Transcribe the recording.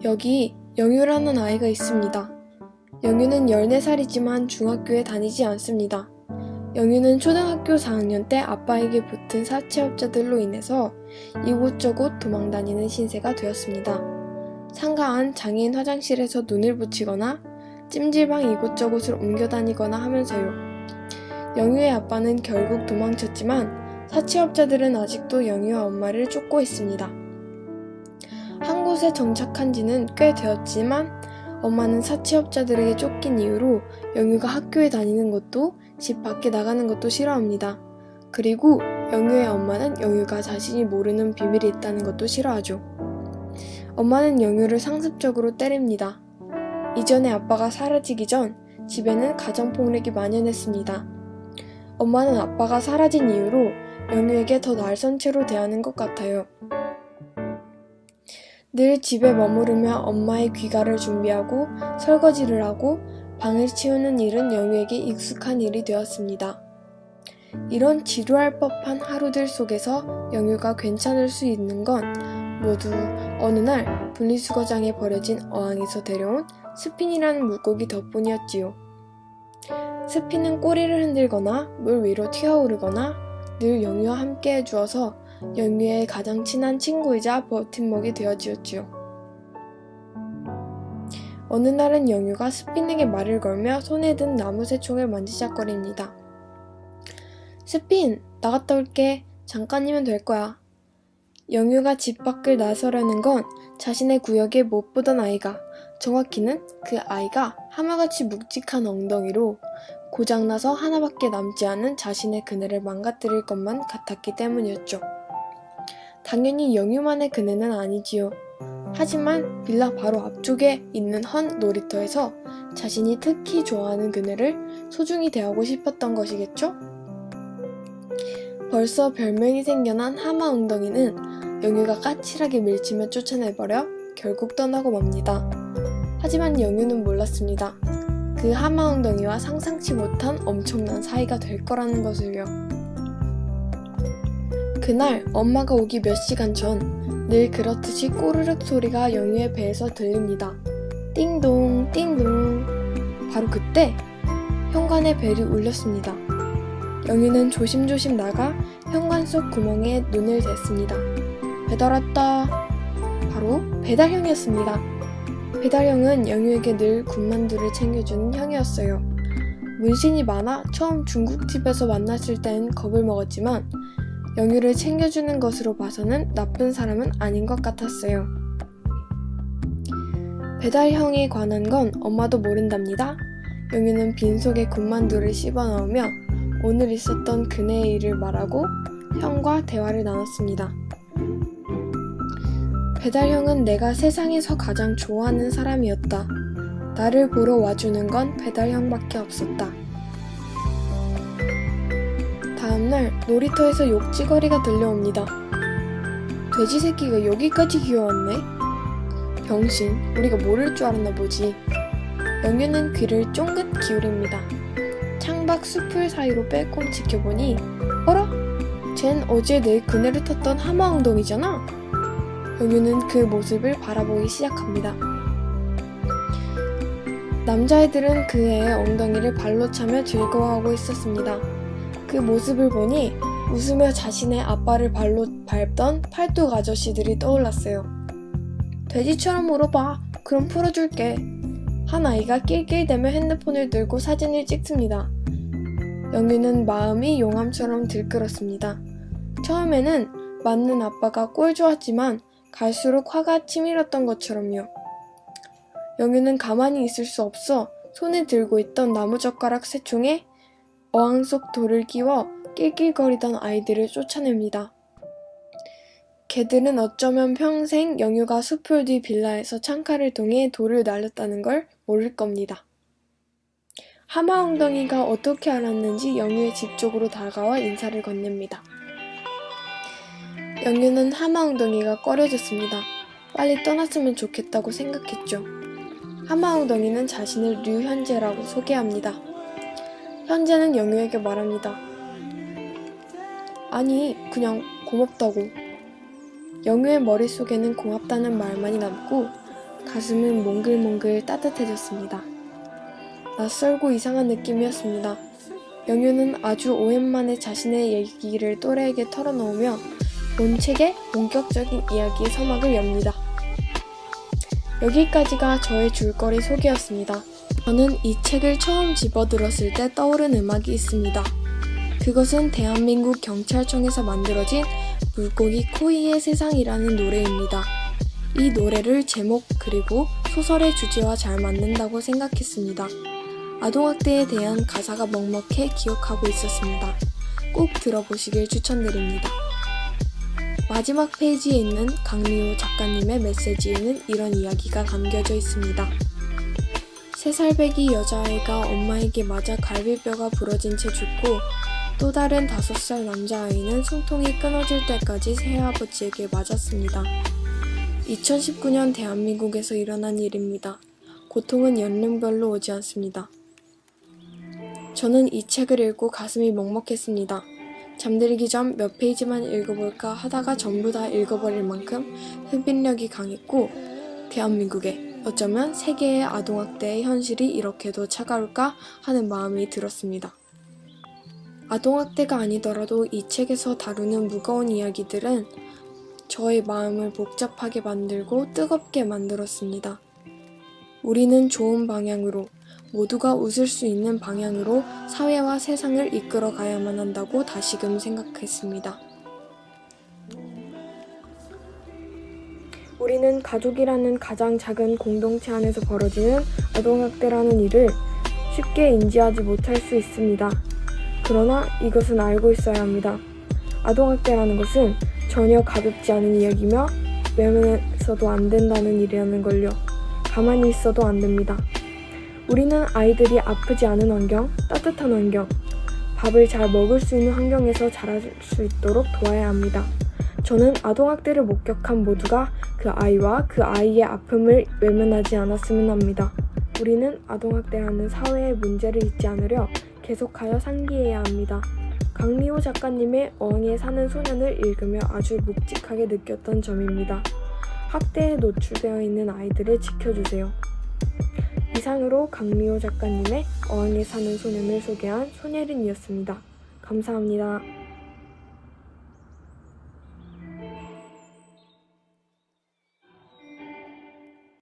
여기 영유라는 아이가 있습니다. 영유는 14살이지만 중학교에 다니지 않습니다. 영유는 초등학교 4학년 때 아빠에게 붙은 사채업자들로 인해서 이곳저곳 도망다니는 신세가 되었습니다. 상가 안 장애인 화장실에서 눈을 붙이거나 찜질방 이곳저곳을 옮겨다니거나 하면서요. 영유의 아빠는 결국 도망쳤지만 사채업자들은 아직도 영유와 엄마를 쫓고 있습니다. 한 곳에 정착한 지는 꽤 되었지만 엄마는 사채업자들에게 쫓긴 이유로 영유가 학교에 다니는 것도 집 밖에 나가는 것도 싫어합니다. 그리고 영유의 엄마는 영유가 자신이 모르는 비밀이 있다는 것도 싫어하죠. 엄마는 영유를 상습적으로 때립니다. 이전에 아빠가 사라지기 전 집에는 가정폭력이 만연했습니다. 엄마는 아빠가 사라진 이후로 영유에게 더 날선 채로 대하는 것 같아요. 늘 집에 머무르며 엄마의 귀가를 준비하고 설거지를 하고 방을 치우는 일은 영유에게 익숙한 일이 되었습니다. 이런 지루할 법한 하루들 속에서 영유가 괜찮을 수 있는 건 모두 어느 날 분리수거장에 버려진 어항에서 데려온 스핀이라는 물고기 덕분이었지요. 스핀은 꼬리를 흔들거나 물 위로 튀어오르거나 늘 영유와 함께 해주어서 영유의 가장 친한 친구이자 버팀목이 되어주었지요. 어느 날은 영유가 스핀에게 말을 걸며 손에 든 나무새총을 만지작거립니다. 스핀, 나갔다 올게. 잠깐이면 될 거야. 영유가 집 밖을 나서려는 건 자신의 구역에 못 보던 아이가, 정확히는 그 아이가 하마같이 묵직한 엉덩이로 고장나서 하나밖에 남지 않은 자신의 그네를 망가뜨릴 것만 같았기 때문이었죠. 당연히 영유만의 그네는 아니지요. 하지만 빌라 바로 앞쪽에 있는 헌 놀이터에서 자신이 특히 좋아하는 그네를 소중히 대하고 싶었던 것이겠죠? 벌써 별명이 생겨난 하마 엉덩이는 영유가 까칠하게 밀치며 쫓아내버려 결국 떠나고 맙니다. 하지만 영유는 몰랐습니다. 그 하마 엉덩이와 상상치 못한 엄청난 사이가 될 거라는 것을요. 그날 엄마가 오기 몇 시간 전 늘 그렇듯이 꼬르륵 소리가 영유의 배에서 들립니다. 띵동 띵동. 바로 그때 현관의 벨이 울렸습니다. 영유는 조심조심 나가 현관 속 구멍에 눈을 댔습니다. 배달 왔다. 바로 배달형이었습니다. 배달형은 영유에게 늘 군만두를 챙겨주는 형이었어요. 문신이 많아 처음 중국집에서 만났을 땐 겁을 먹었지만 영유를 챙겨주는 것으로 봐서는 나쁜 사람은 아닌 것 같았어요. 배달형에 관한 건 엄마도 모른답니다. 영유는 빈속에 군만두를 씹어넣으며 오늘 있었던 그네의 일을 말하고 형과 대화를 나눴습니다. 배달형은 내가 세상에서 가장 좋아하는 사람이었다. 나를 보러 와주는 건 배달형밖에 없었다. 다음날 놀이터에서 욕지거리가 들려옵니다. 돼지 새끼가 여기까지 기어왔네? 병신, 우리가 모를 줄 알았나 보지. 영유는 귀를 쫑긋 기울입니다. 창밖 숲을 사이로 빼꼼 지켜보니 어라? 쟨 어제 내 그네를 탔던 하마 엉덩이잖아? 영유는 그 모습을 바라보기 시작합니다. 남자애들은 그 애의 엉덩이를 발로 차며 즐거워하고 있었습니다. 그 모습을 보니 웃으며 자신의 아빠를 발로 밟던 팔뚝 아저씨들이 떠올랐어요. 돼지처럼 물어봐. 그럼 풀어줄게. 한 아이가 낄낄대며 핸드폰을 들고 사진을 찍습니다. 영유는 마음이 용암처럼 들끓었습니다. 처음에는 맞는 아빠가 꼴 좋았지만 갈수록 화가 치밀었던 것처럼요. 영유는 가만히 있을 수 없어 손에 들고 있던 나무젓가락 새총에 어항 속 돌을 끼워 낄낄거리던 아이들을 쫓아냅니다. 걔들은 어쩌면 평생 영유가 숲풀 뒤 빌라에서 창칼을 통해 돌을 날렸다는 걸 모를 겁니다. 하마 엉덩이가 어떻게 알았는지 영유의 집 쪽으로 다가와 인사를 건넵니다. 영유는 하마 엉덩이가 꺼려졌습니다. 빨리 떠났으면 좋겠다고 생각했죠. 하마 엉덩이는 자신을 류현재라고 소개합니다. 현재는 영유에게 말합니다. 아니, 그냥 고맙다고. 영유의 머릿속에는 고맙다는 말만이 남고 가슴은 몽글몽글 따뜻해졌습니다. 낯설고 이상한 느낌이었습니다. 영유는 아주 오랜만에 자신의 얘기를 또래에게 털어놓으며 본 책의 본격적인 이야기의 서막을 엽니다. 여기까지가 저의 줄거리 소개였습니다. 저는 이 책을 처음 집어들었을 때 떠오른 음악이 있습니다. 그것은 대한민국 경찰청에서 만들어진 물고기 코이의 세상이라는 노래입니다. 이 노래를 제목 그리고 소설의 주제와 잘 맞는다고 생각했습니다. 아동학대에 대한 가사가 먹먹해 기억하고 있었습니다. 꼭 들어보시길 추천드립니다. 마지막 페이지에 있는 강미호 작가님의 메시지에는 이런 이야기가 담겨져 있습니다. 3살배기 여자아이가 엄마에게 맞아 갈비뼈가 부러진 채 죽고 또 다른 5살 남자아이는 숨통이 끊어질 때까지 새아버지에게 맞았습니다. 2019년 대한민국에서 일어난 일입니다. 고통은 연령별로 오지 않습니다. 저는 이 책을 읽고 가슴이 먹먹했습니다. 잠들기 전 몇 페이지만 읽어볼까 하다가 전부 다 읽어버릴 만큼 흡입력이 강했고 대한민국에 어쩌면 세계의 아동학대의 현실이 이렇게도 차가울까 하는 마음이 들었습니다. 아동학대가 아니더라도 이 책에서 다루는 무거운 이야기들은 저의 마음을 복잡하게 만들고 뜨겁게 만들었습니다. 우리는 좋은 방향으로, 모두가 웃을 수 있는 방향으로 사회와 세상을 이끌어 가야만 한다고 다시금 생각했습니다. 우리는 가족이라는 가장 작은 공동체 안에서 벌어지는 아동학대라는 일을 쉽게 인지하지 못할 수 있습니다. 그러나 이것은 알고 있어야 합니다. 아동학대라는 것은 전혀 가볍지 않은 이야기며 외면해서도 안 된다는 일이라는 걸요. 가만히 있어도 안 됩니다. 우리는 아이들이 아프지 않은 환경, 따뜻한 환경, 밥을 잘 먹을 수 있는 환경에서 자랄 수 있도록 도와야 합니다. 저는 아동학대를 목격한 모두가 그 아이와 그 아이의 아픔을 외면하지 않았으면 합니다. 우리는 아동학대라는 사회의 문제를 잊지 않으려 계속하여 상기해야 합니다. 강미호 작가님의 어항에 사는 소년을 읽으며 아주 묵직하게 느꼈던 점입니다. 학대에 노출되어 있는 아이들을 지켜주세요. 이상으로 강미호 작가님의 어항에 사는 소년을 소개한 손예린이었습니다. 감사합니다.